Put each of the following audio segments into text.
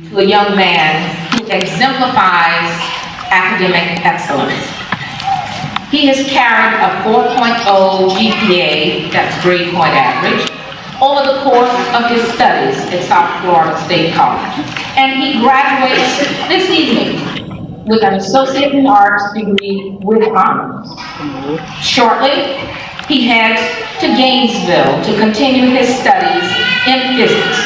to a young man who exemplifies academic excellence. He has carried a 4.0 GPA, that's grade point average, over the course of his studies at South Florida State College. And he graduates this evening with an Associate in Arts degree with honors. Shortly, he heads to Gainesville to continue his studies in physics.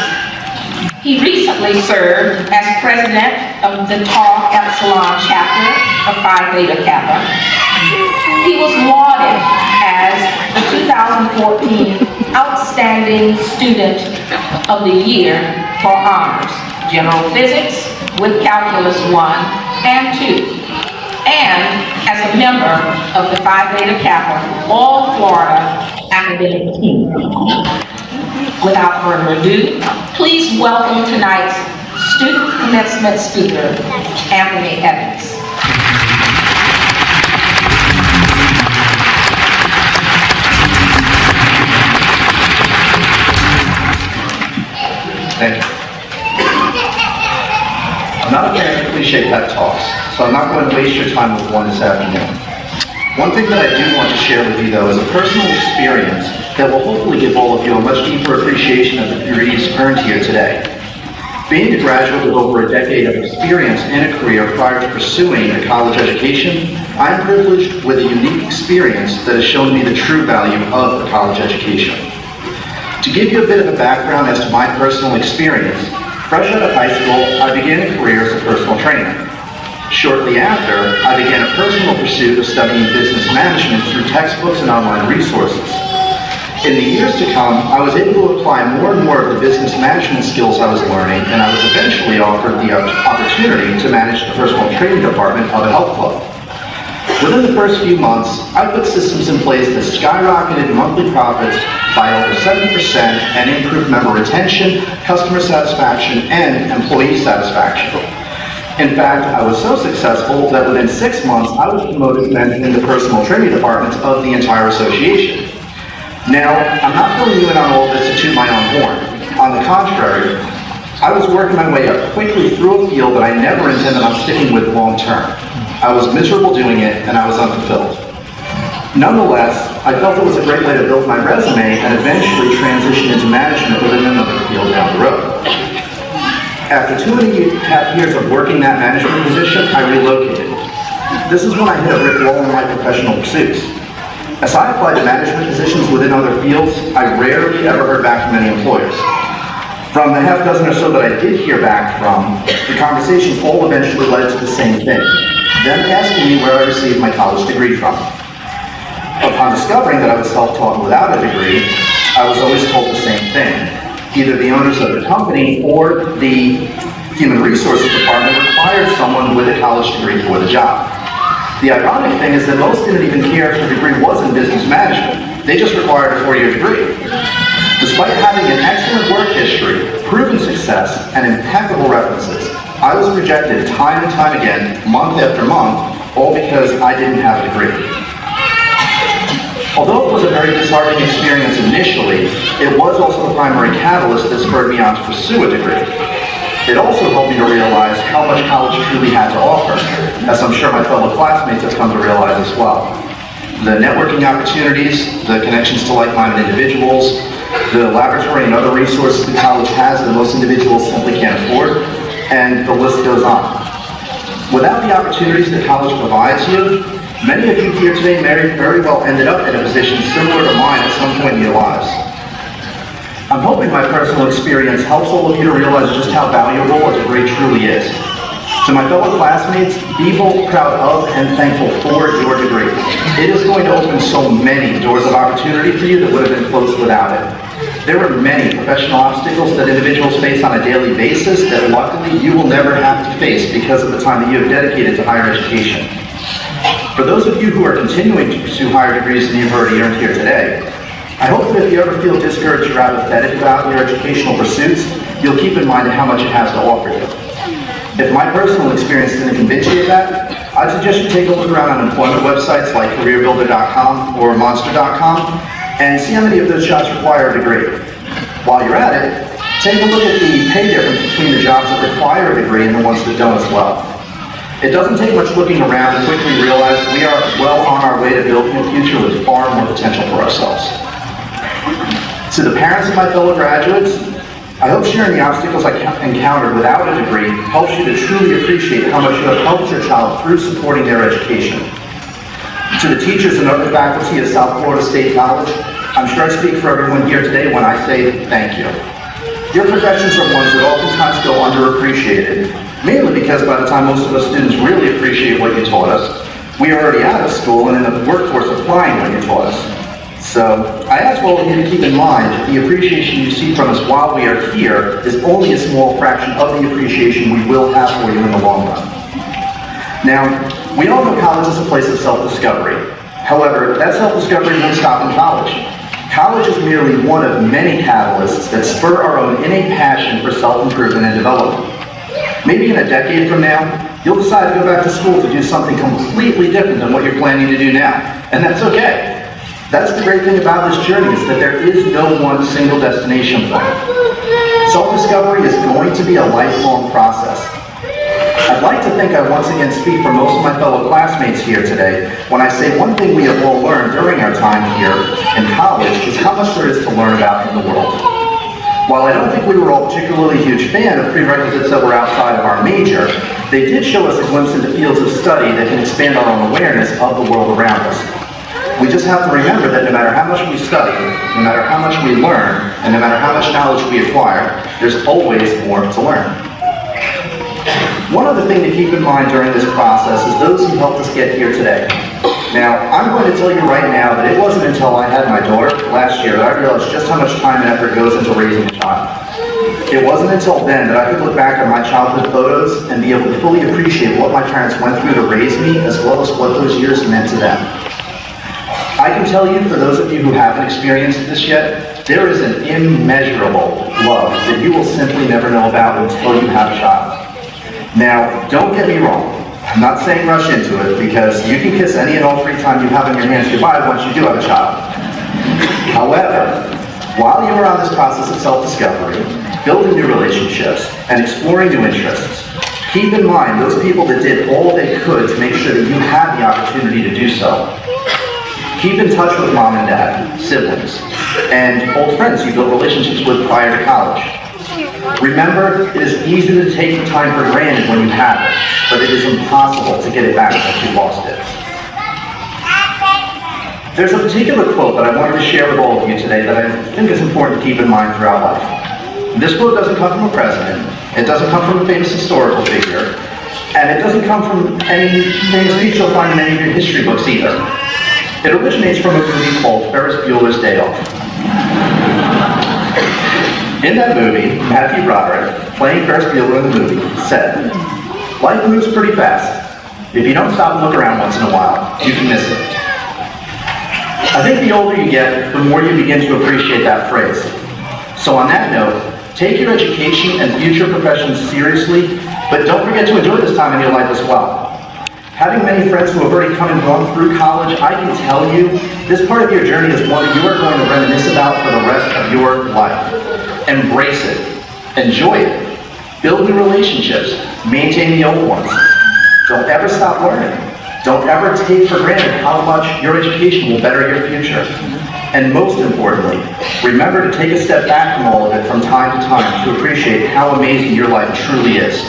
He recently served as president of the Tau Epsilon chapter of Phi Beta Kappa. He was lauded as the 2014 Outstanding Student of the Year for honors, general physics with calculus 1 and 2, and as a member of the Phi Beta Kappa All Florida academic team. Without further ado, please welcome tonight's student commencement speaker, Anthony Evans. Thank you. I'm not a fan of cliche pep talks, so I'm not going to waste your time with one this afternoon. One thing that I do want to share with you, though, is a personal experience that will hopefully give all of you a much deeper appreciation of the degrees earned here today. Being a graduate with over a decade of experience in a career prior to pursuing a college education, I'm privileged with a unique experience that has shown me the true value of a college education. To give you a bit of a background as to my personal experience, fresh out of high school, I began a career as a personal trainer. Shortly after, I began a personal pursuit of studying business management through textbooks and online resources. In the years to come, I was able to apply more and more of the business management skills I was learning, and I was eventually offered the opportunity to manage the personal training department of a health club. Within the first few months, I put systems in place that skyrocketed monthly profits by over 70% and improved member retention, customer satisfaction, and employee satisfaction. In fact, I was so successful that within 6 months, I was promoted to managing the personal training departments of the entire association. Now, I'm not filling you in on all of this to toot my own horn. On the contrary, I was working my way up quickly through a field that I never intended on sticking with long term. I was miserable doing it, and I was unfulfilled. Nonetheless, I felt it was a great way to build my resume and eventually transition into management within another field down the road. After 2.5 years of working that management position, I relocated. This is when I hit a brick wall in my professional pursuits. As I applied to management positions within other fields, I rarely ever heard back from any employers. From the half dozen or so that I did hear back from, the conversations all eventually led to the same thing, them asking me where I received my college degree from. Upon discovering that I was self-taught without a degree, I was always told the same thing. Either the owners of the company or the human resources department required someone with a college degree for the job. The ironic thing is that most didn't even care if the degree was in business management. They just required a 4-year degree. Despite having an excellent work history, proven success, and impeccable references, I was rejected time and time again, month after month, all because I didn't have a degree. Although it was a very disheartening experience initially, it was also the primary catalyst that spurred me on to pursue a degree. It also helped me to realize how much college truly had to offer, as I'm sure my fellow classmates have come to realize as well. The networking opportunities, the connections to like-minded individuals, the laboratory and other resources that college has that most individuals simply can't afford, and the list goes on. Without the opportunities that college provides you, many of you here today very well ended up in a position similar to mine at some point in your lives. I'm hoping my personal experience helps all of you to realize just how valuable a degree truly is. To my fellow classmates, be both proud of and thankful for your degree. It is going to open so many doors of opportunity for you that would have been closed without it. There are many professional obstacles that individuals face on a daily basis that luckily you will never have to face because of the time that you have dedicated to higher education. For those of you who are continuing to pursue higher degrees than you've already earned here today, I hope that if you ever feel discouraged or apathetic about your educational pursuits, you'll keep in mind how much it has to offer you. If my personal experience didn't convince you of that, I'd suggest you take a look around on employment websites like careerbuilder.com or monster.com and see how many of those jobs require a degree. While you're at it, Take a look at the pay difference between the jobs that require a degree and the ones that don't as well. It doesn't take much looking around to quickly realize we are well on our way to building a future with far more potential for ourselves. To the parents of my fellow graduates, I hope sharing the obstacles I encountered without a degree helps you to truly appreciate how much you have helped your child through supporting their education. To the teachers and other faculty at South Florida State College, I'm sure I speak for everyone here today when I say thank you. Your professions are ones that oftentimes go underappreciated, mainly because by the time most of us students really appreciate what you taught us, we are already out of school and in the workforce applying what you taught us. So, I ask all of you to keep in mind that the appreciation you see from us while we are here is only a small fraction of the appreciation we will have for you in the long run. Now, we all know college is a place of self-discovery. However, that self-discovery won't stop in college. College is merely one of many catalysts that spur our own innate passion for self-improvement and development. Maybe in a decade from now, you'll decide to go back to school to do something completely different than what you're planning to do now, and that's okay. That's the great thing about this journey, is that there is no one single destination point. Self-discovery is going to be a lifelong process. I'd like to think I once again speak for most of my fellow classmates here today when I say one thing we have all learned during our time here in college is how much there is to learn about in the world. While I don't think we were all particularly huge fan of prerequisites that were outside of our major, they did show us a glimpse into fields of study that can expand our own awareness of the world around us. We just have to remember that no matter how much we study, no matter how much we learn, and no matter how much knowledge we acquire, there's always more to learn. One other thing to keep in mind during this process is those who helped us get here today. Now, I'm going to tell you right now that it wasn't until I had my daughter last year that I realized just how much time and effort goes into raising a child. It wasn't until then that I could look back at my childhood photos and be able to fully appreciate what my parents went through to raise me, as well as what those years meant to them. I can tell you, for those of you who haven't experienced this yet, there is an immeasurable love that you will simply never know about until you have a child. Now, don't get me wrong. I'm not saying rush into it, because you can kiss any and all free time you have on your hands goodbye once you do have a child. However, while you are on this process of self-discovery, building new relationships, and exploring new interests, keep in mind those people that did all they could to make sure that you had the opportunity to do so. Keep in touch with mom and dad, siblings, and old friends you built relationships with prior to college. Remember, it is easy to take time for granted when you have it, but it is impossible to get it back once you've lost it. There's a particular quote that I wanted to share with all of you today that I think is important to keep in mind throughout life. This quote doesn't come from a president, it doesn't come from a famous historical figure, and it doesn't come from any famous speech you'll find in any of your history books either. It originates from a movie called Ferris Bueller's Day Off. In that movie, Matthew Broderick, playing Ferris Bueller in the movie, said, "Life moves pretty fast. If you don't stop and look around once in a while, you can miss it." I think the older you get, the more you begin to appreciate that phrase. So on that note, take your education and future professions seriously, but don't forget to enjoy this time in your life as well. Having many friends who have already come and gone through college, I can tell you, this part of your journey is one you are going to reminisce about for the rest of your life. Embrace it. Enjoy it. Build new relationships. Maintain the old ones. Don't ever stop learning. Don't ever take for granted how much your education will better your future. And most importantly, remember to take a step back from all of it from time to time to appreciate how amazing your life truly is.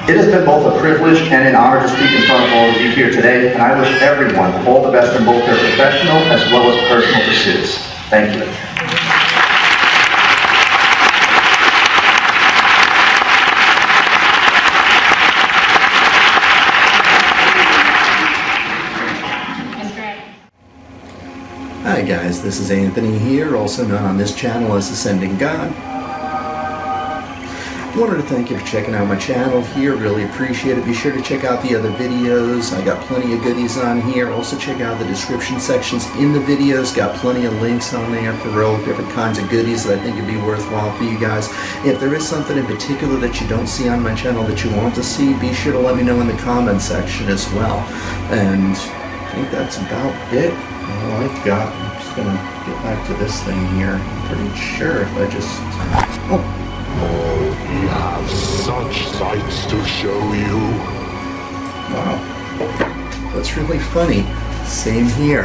It has been both a privilege and an honor to speak in front of all of you here today, and I wish everyone all the best in both their professional as well as personal pursuits. Thank you. Hi guys, this is Anthony here, also known on this channel as AscendantGod. Wanted to thank you for checking out my channel here, really appreciate it. Be sure to check out the other videos. I got plenty of goodies on here. Also check out the description sections in the videos. Got plenty of links on there for all different kinds of goodies that I think would be worthwhile for you guys. If there is something in particular that you don't see on my channel that you want to see, be sure to let me know in the comment section as well. And I think that's about it. All I've got. I'm just gonna get back to this thing here. I'm pretty sure if I just... Oh, Oh, we have such sights to show you. wow. That's really funny. Same here.